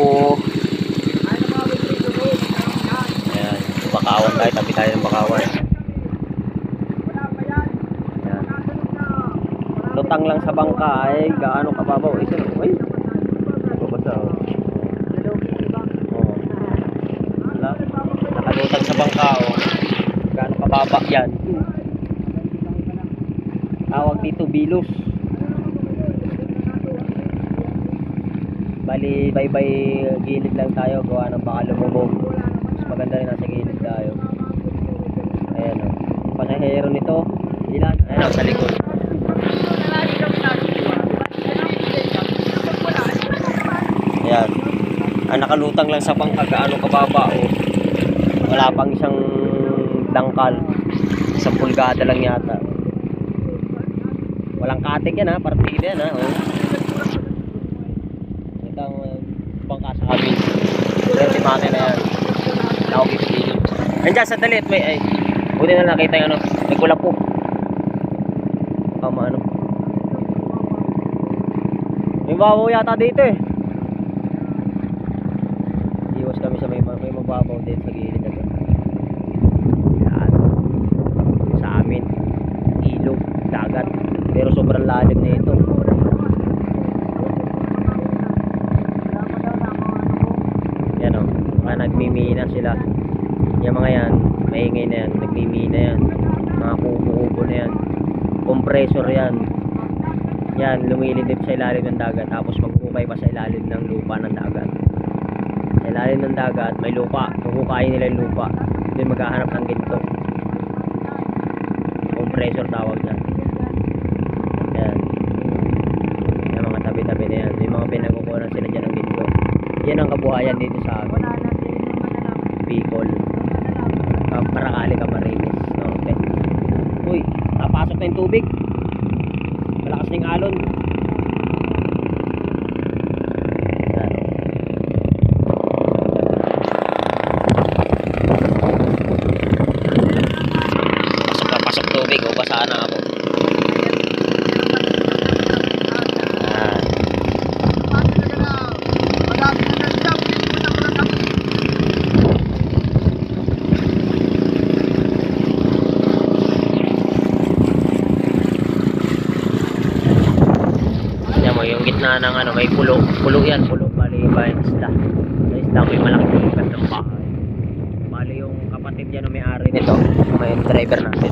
Lubo. Ayan, bakawan tayo, tabi tayo ng bakawan. Ayan. Lutang lang sa bangka ay gaano kababaw. Isa lang, uy. Babasa oh. Wala. Nakalutang sa bangka oh. Gaano kababa yan. Tawag dito bilos. Bali bye-bye gilid lang tayo, gawa ng baka lumubog. Mas maganda rin nasa gilid tayo. Ayan o. Pasahero nito, ilan? Ayan o, sa likod. Ayan. Nakalutang lang sa bangka, gaano kababa o. Wala pang isang dangkal. Isang pulgada lang yata. Walang katig yan ha, partida yan ha. Oh. Itang bangka sa kami. Pero si mate na yan. Tawag yung video. Nandiyan sa dalit may ay. Buti na nakita yung ano. May kulap po. Tama ano. May babaw yata dito eh. Iwas kami sa may magbabaw din sa gilid na. Yan. Sa amin. Ilog. Dagat. Pero sobrang lalim na ito. Yan o. Mga nagmimina sila. Yung mga yan. Maingay na yan. Nagmimina yan. Mga kubo-kubo na yan. Compressor yan. Yan. Lumilidip sa ilalim ng dagat. Tapos magkukay pa sa ilalim ng lupa ng dagat. Sa ilalim ng dagat may lupa. Kukukain nila yung lupa. Doon maghahanap ng ginto. Compressor tawag yan. Yan. Yung mga tabi-tabi na yan. Yung mga pinagkukunan sila dyan ng ginto. Yan ang kabuhayan dito sa Bicol. Parakali Camarines. Okay. Uy, napasok na yung tubig. Malakas na yung alon. Yan. Pasok tubig. O, basaan na ako. Yung gitna ng ano, may pulo yan, bali ba yung isda. Sa isda may malaking lugar ng bahay. Bali yung kapatid yan na may-ari nito, may driver natin.